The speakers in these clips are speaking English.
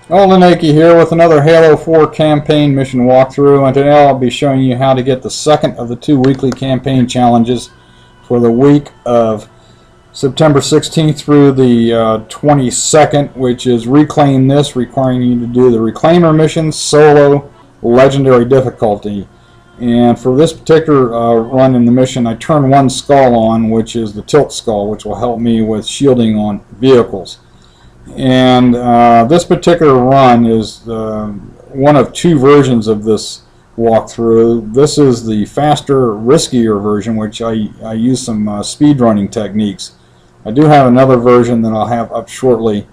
Liche here with another Halo 4 campaign mission walkthrough, and today I'll be showing you how to get the second of the two weekly campaign challenges for the week of September 16th through the 22nd, which is Reclaim This, requiring you to do the Reclaimer mission solo legendary difficulty. And for this particular run in the mission, I turn one skull on, which is the tilt skull, which will help me with shielding on vehicles. And this particular run is one of two versions of this walkthrough. This is the faster, riskier version, which I use some speed running techniques. I do have another version that I'll have up shortly,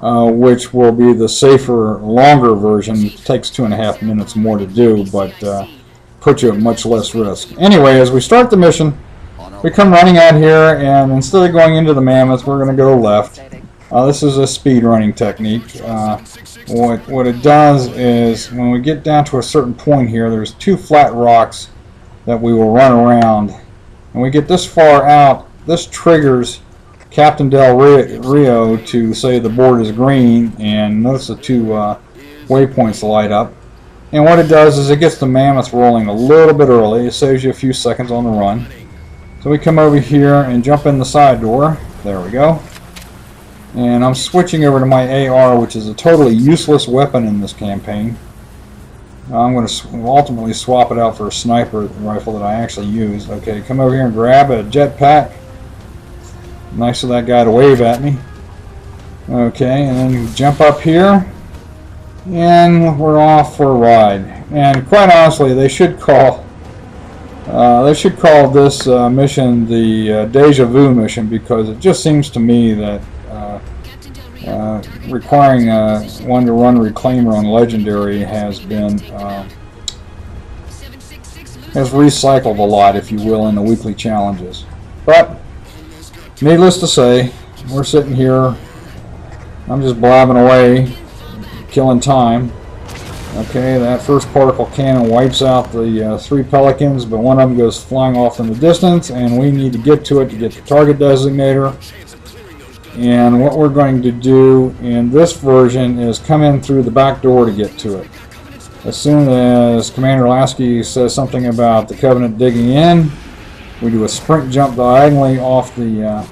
which will be the safer, longer version. It takes 2.5 minutes more to do, but puts you at much less risk. Anyway, as we start the mission, we come running out here, and instead of going into the mammoth, we're going to go left. This is a speed running technique. What it does is, when we get down to a certain point here, there's two flat rocks that we will run around. When we get this far out, this triggers Captain Del Rio to say the board is green, and notice the two waypoints light up. And what it does is it gets the mammoth rolling a little bit early. It saves you a few seconds on the run. So we come over here and jump in the side door. There we go. And I'm switching over to my AR, which is a totally useless weapon in this campaign. I'm going to ultimately swap it out for a sniper rifle that I actually use. Okay, come over here and grab a jetpack. Nice of that guy to wave at me. Okay, and then you jump up here, and we're off for a ride. And quite honestly, they should call this mission the Deja Vu mission, because it just seems to me that requiring one to run Reclaimer on Legendary has recycled a lot, if you will, in the weekly challenges. But needless to say, we're sitting here. I'm just blabbing away, killing time. Okay, that first particle cannon wipes out the 3 pelicans, but one of them goes flying off in the distance, and we need to get to it to get the Target Designator. And what we're going to do in this version is come in through the back door to get to it. As soon as Commander Lasky says something about the Covenant digging in, we do a sprint jump diagonally off the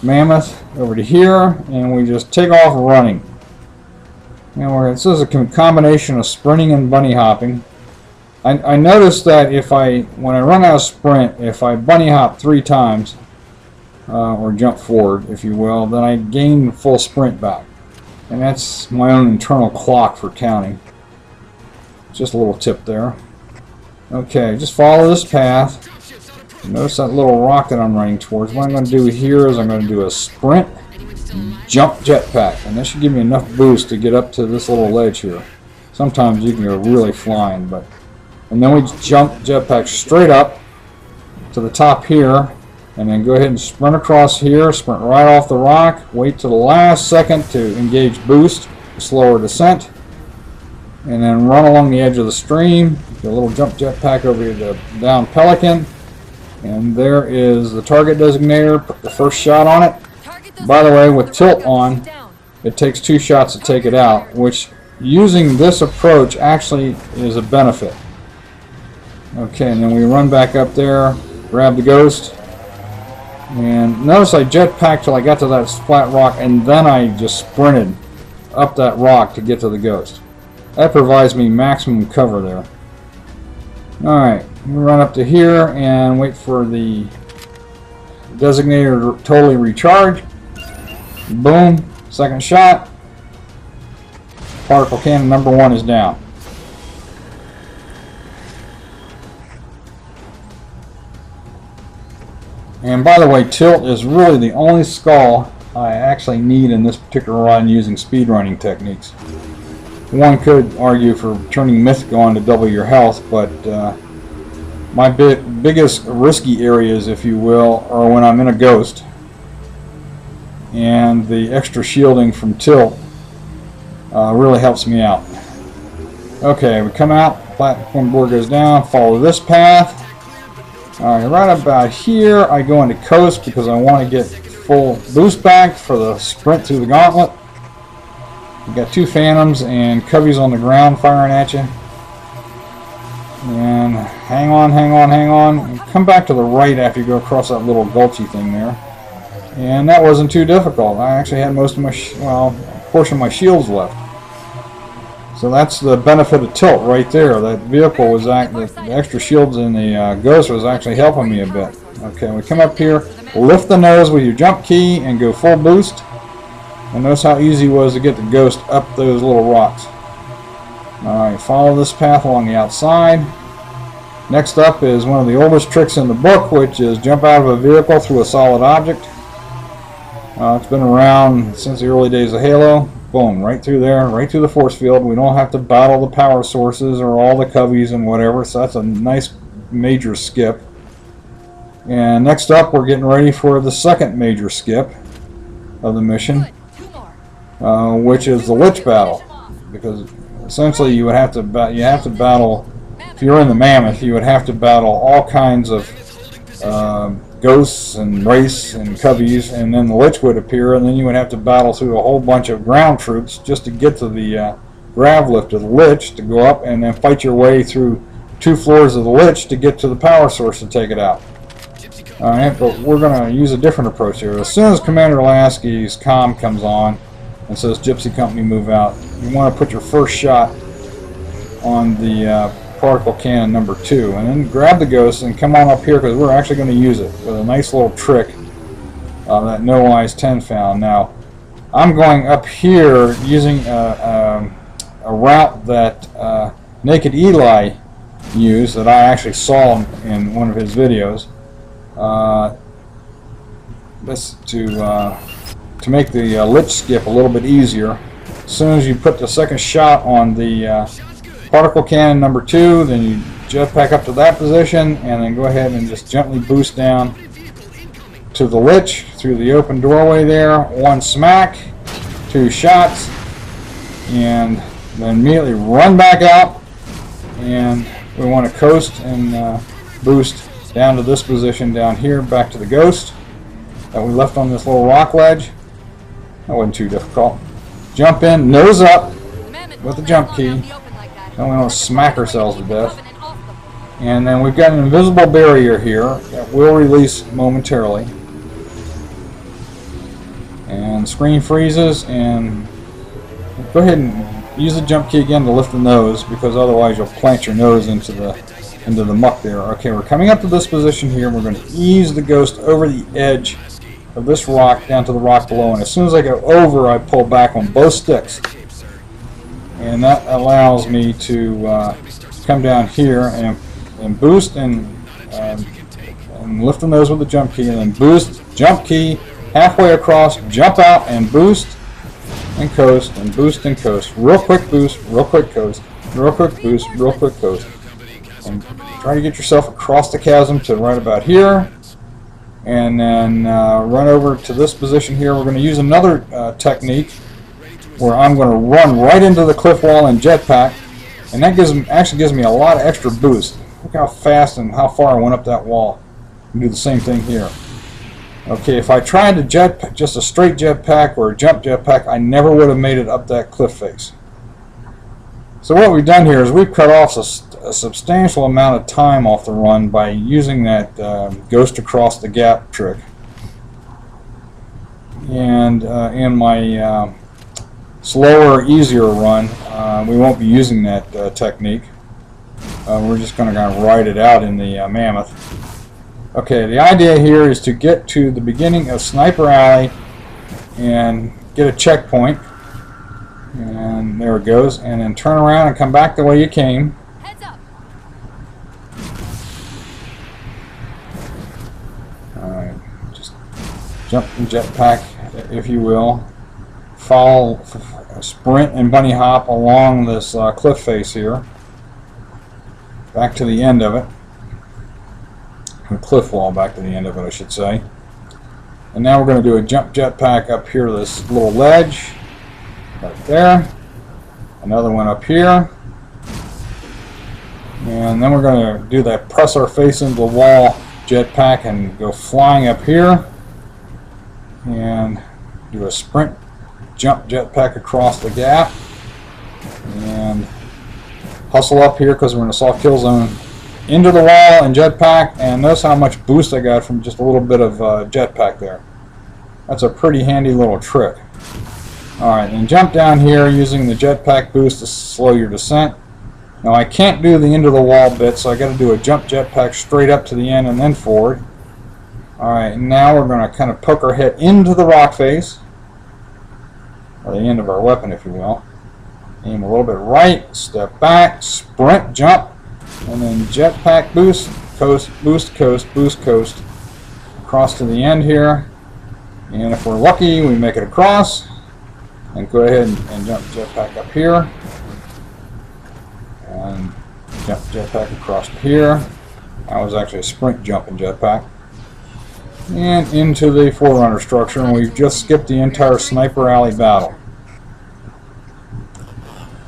mammoth over to here, and we just take off running. And this is a combination of sprinting and bunny hopping. I noticed that when I run out of sprint, if I bunny hop 3 times, or jump forward, if you will, then I gain full sprint back. And that's my own internal clock for counting. Just a little tip there. Okay, just follow this path. Notice that little rock that I'm running towards. What I'm going to do here is I'm going to do a sprint, jump jetpack, and that should give me enough boost to get up to this little ledge here. Sometimes you can go really flying, and then we jump jetpack straight up to the top here, and then go ahead and sprint across here, sprint right off the rock, wait till the last second to engage boost, slower descent, and then run along the edge of the stream, do a little jump jetpack over to the down pelican, and there is the Target Designator. Put the first shot on it. By the way, with tilt on, it takes 2 shots to take it out, which using this approach actually is a benefit. Okay, and then we run back up there, grab the ghost, and notice I jetpacked till I got to that flat rock, and then I just sprinted up that rock to get to the ghost. That provides me maximum cover there. Alright, we run up to here and wait for the Designator to totally recharge. Boom, second shot. Particle cannon number 1 is down. And by the way, tilt is really the only skull I actually need in this particular run using speedrunning techniques. One could argue for turning Mythic on to double your health, but my biggest risky areas, if you will, are when I'm in a ghost. And the extra shielding from tilt really helps me out. Okay, we come out, platform board goes down, follow this path. Alright, right about here I go into coast because I want to get full boost back for the sprint through the gauntlet. got two phantoms and coveys on the ground firing at you. And hang on, hang on, hang on. And come back to the right after you go across that little gulchy thing there. And that wasn't too difficult. I actually had most of my, a portion of my shields left. So that's the benefit of tilt right there. That vehicle was the extra shields in the Ghost was actually helping me a bit. Okay, we come up here, lift the nose with your jump key and go full boost. And notice how easy it was to get the Ghost up those little rocks. Alright, follow this path along the outside. Next up is one of the oldest tricks in the book, which is jump out of a vehicle through a solid object. It's been around since the early days of Halo. Boom, right through there, right through the force field. We don't have to battle the power sources or all the coveys and whatever, so that's a nice major skip. And next up, we're getting ready for the second major skip of the mission, which is the Liche battle. Because essentially you would have to battle, if you're in the Mammoth, you would have to battle all kinds of ghosts and race and coveys, and then the Liche would appear, and then you would have to battle through a whole bunch of ground troops just to get to the grav lift of the Liche to go up, and then fight your way through 2 floors of the Liche to get to the power source to take it out. Alright, but we're going to use a different approach here. As soon as Commander Lasky's comm comes on and says Gypsy Company move out, you want to put your first shot on the particle cannon number 2, and then grab the Ghost and come on up here, because we're actually going to use it with a nice little trick that No Eyes 10 found. Now I'm going up here using a route that Naked Liche used, that I actually saw in one of his videos. This to make the Liche skip a little bit easier. As soon as you put the second shot on the particle cannon number 2, then you jetpack up to that position, and then go ahead and just gently boost down to the Liche through the open doorway there. 1 smack, 2 shots, and then immediately run back out. And we want to coast and boost down to this position down here, back to the Ghost that we left on this little rock ledge. That wasn't too difficult. Jump in, nose up with the jump key. Then we don't smack ourselves to death. And then we've got an invisible barrier here that will release momentarily. And screen freezes, and go ahead and use the jump key again to lift the nose, because otherwise you'll plant your nose into the muck there. Okay, we're coming up to this position here, and we're going to ease the Ghost over the edge of this rock down to the rock below. And as soon as I go over, I pull back on both sticks. And that allows me to come down here and boost and lift the nose with the jump key, and then boost, jump key, halfway across, jump out and boost and coast, and boost and coast. Real quick boost, real quick coast, real quick boost, real quick coast. And try to get yourself across the chasm to right about here, and then run over to this position here. We're going to use another technique where I'm going to run right into the cliff wall and jetpack, and that actually gives me a lot of extra boost. Look how fast and how far I went up that wall. And do the same thing here. Okay, if I tried to jetpack, just a straight jetpack or a jump jetpack, I never would have made it up that cliff face. So what we've done here is we've cut off a substantial amount of time off the run by using that Ghost across the gap trick. And in my slower, easier run, we won't be using that technique. We're just going to kind of ride it out in the Mammoth. Okay, the idea here is to get to the beginning of Sniper Alley and get a checkpoint. And there it goes. And then turn around and come back the way you came. Heads up. Alright, just jump and jetpack, if you will. Follow, sprint and bunny hop along this cliff face here. Back to the end of it. The cliff wall, back to the end of it, I should say. And now we're going to do a jump jetpack up here to this little ledge. Right there. Another one up here. And then we're going to do that press our face into the wall jetpack and go flying up here. And do a sprint jump jetpack across the gap and hustle up here because we're in a soft kill zone into the wall and jetpack, and notice how much boost I got from just a little bit of jetpack there. That's a pretty handy little trick. Alright, and jump down here using the jetpack boost to slow your descent. Now I can't do the into the wall bit, so I got to do a jump jetpack straight up to the end and then forward. Alright, now we're going to kind of poke our head into the rock face, or the end of our weapon if you will. Aim a little bit right, step back, sprint, jump, and then jetpack boost, coast, boost, coast, boost, coast, across to the end here. And if we're lucky, we make it across. And go ahead and jump jetpack up here. And jump jetpack across to here. That was actually a sprint jump in jetpack. And into the Forerunner structure, and we've just skipped the entire Sniper Alley battle.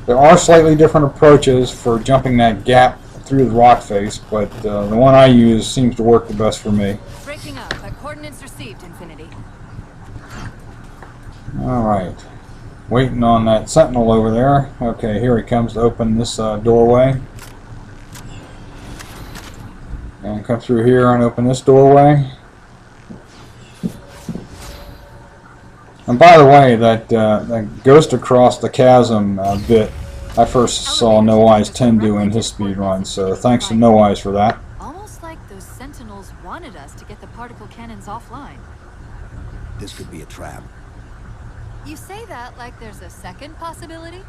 There are slightly different approaches for jumping that gap through the rock face, but the one I use seems to work the best for me. Breaking up. Coordinates received, Infinity. Alright. Waiting on that sentinel over there. Okay, here he comes to open this doorway. And come through here and open this doorway. And by the way, that ghost across the chasm bit, I first saw No Eyes 10 do in his speed run, so thanks to No Eyes for that. Almost like those sentinels wanted us to get the particle cannons offline. This could be a trap. You say that like there's a second possibility?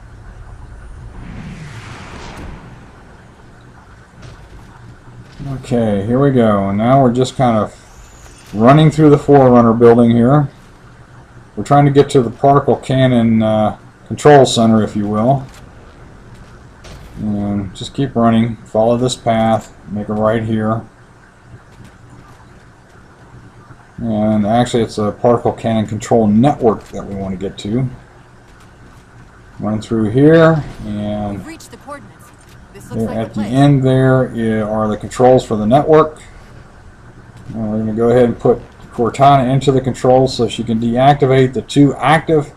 Okay, here we go. Now we're just kind of running through the Forerunner building here. We're trying to get to the particle cannon control center, if you will. And just keep running. Follow this path. Make a right here. And actually it's a particle cannon control network that we want to get to. Run through here, and Reach the coordinates. This looks like at the place. end there are the controls for the network. And we're going to go ahead and put Cortana into the controls so she can deactivate the two active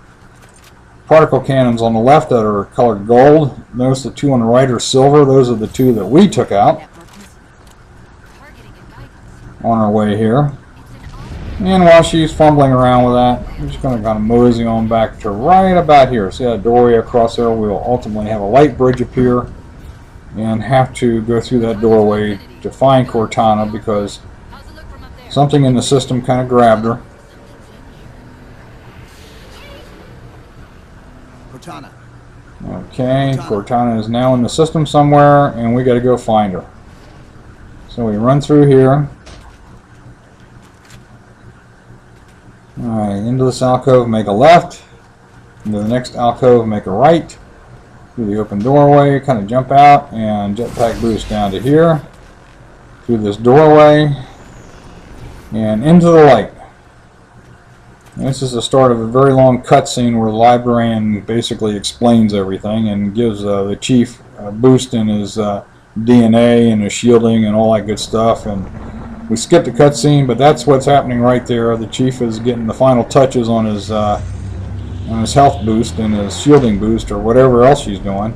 particle cannons on the left that are colored gold. Notice the two on the right are silver. Those are the two that we took out on our way here. And while she's fumbling around with that, I'm just going to kind of mosey on back to right about here. See that doorway across there? We'll ultimately have a light bridge appear and have to go through that doorway to find Cortana because something in the system kind of grabbed her. Cortana. Okay, Cortana is now in the system somewhere, and we got to go find her. So we run through here. Alright, into this alcove, make a left. Into the next alcove, make a right. Through the open doorway, kind of jump out, and jetpack boost down to here. Through this doorway, and into the light. And this is the start of a very long cutscene where the librarian basically explains everything and gives the chief a boost in his DNA and his shielding and all that good stuff. And we skipped the cutscene, but that's what's happening right there. The chief is getting the final touches on his health boost and his shielding boost or whatever else she's doing,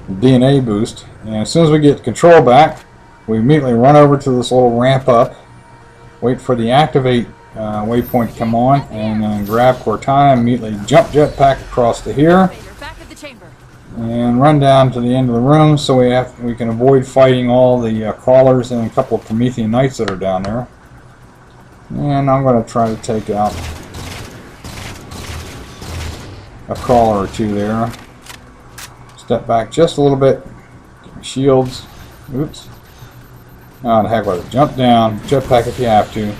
DNA boost. And as soon as we get control back, we immediately run over to this little ramp up, wait for the activate waypoint to come on, and then grab Cortana, immediately jump jetpack across to here, and run down to the end of the room so we can avoid fighting all the crawlers and a couple of Promethean Knights that are down there. And I'm going to try to take out a crawler or two there. Step back just a little bit. Get my shields. Oops. Oh, the heck with it. Jump down. Jetpack if you have to.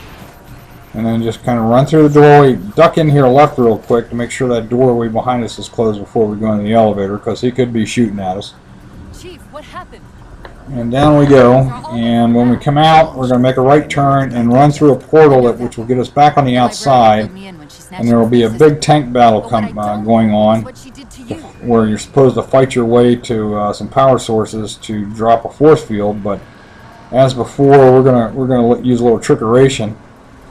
And then just kind of run through the doorway. Duck in here left real quick to make sure that doorway behind us is closed before we go into the elevator, because he could be shooting at us. Chief, what happened? And down we go. And when we come out, we're going to make a right turn and run through a portal which will get us back on the outside. And there will be a big tank battle going on, where you're supposed to fight your way to some power sources to drop a force field. But as before, we're gonna use a little trickeration.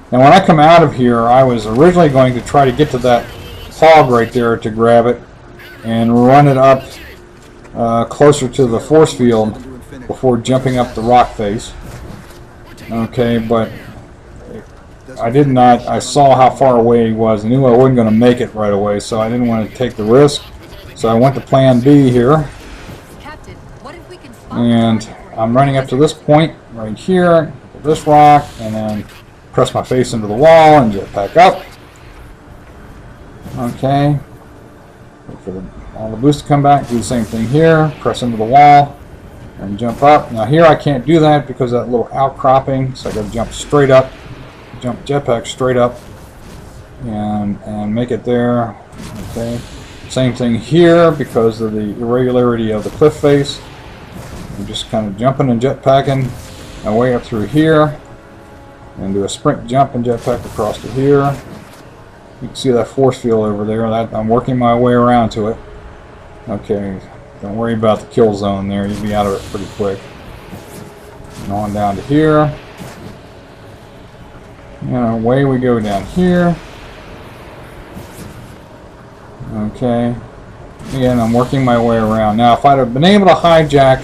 And when I come out of here, I was originally going to try to get to that hog right there to grab it and run it up closer to the force field before jumping up the rock face. Okay, but I saw how far away he was. I knew I wasn't going to make it right away, so I didn't want to take the risk. So I went to plan B here. Captain, what if we can spot And the target for I'm running up to this point right here, this rock, and then press my face into the wall and jet back up. Okay. Wait for all the boost to come back. Do the same thing here. Press into the wall and jump up. Now here I can't do that because of that little outcropping, so I got to jump straight up, jump jetpack straight up, and make it there. Okay. Same thing here because of the irregularity of the cliff face. I'm just kind of jumping and jetpacking my way up through here, and do a sprint jump and jetpack across to here. You can see that force field over there. That I'm working my way around to it. Okay, don't worry about the kill zone there. You'll be out of it pretty quick. And on down to here. And away we go down here. Okay. Again, I'm working my way around. Now, if I'd have been able to hijack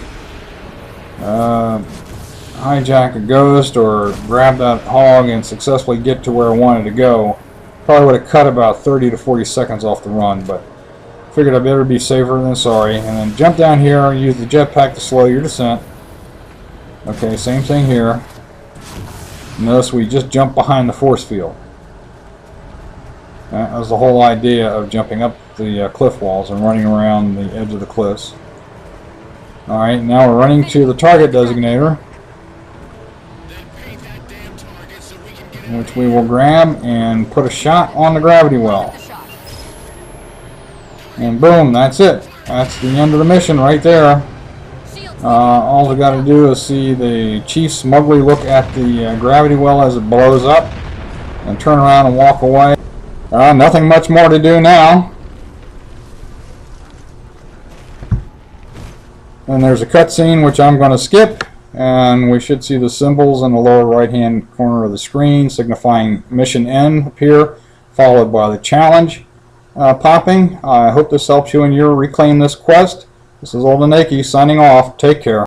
a ghost or grab that hog and successfully get to where I wanted to go, probably would have cut about 30 to 40 seconds off the run, but figured I'd better be safer than sorry. And then jump down here, use the jetpack to slow your descent. Okay, same thing here. Notice we just jumped behind the force field. That was the whole idea of jumping up the cliff walls and running around the edge of the cliffs. Alright, now we're running to the target designator, which we will grab and put a shot on the gravity well. And boom, that's it. That's the end of the mission right there. All we got to do is see the chief smugly look at the gravity well as it blows up and turn around and walk away. Nothing much more to do now. And there's a cutscene which I'm going to skip, and we should see the symbols in the lower right hand corner of the screen signifying mission end appear, followed by the challenge popping. I hope this helps you in your reclaim this quest. This is Old Liche signing off. Take care.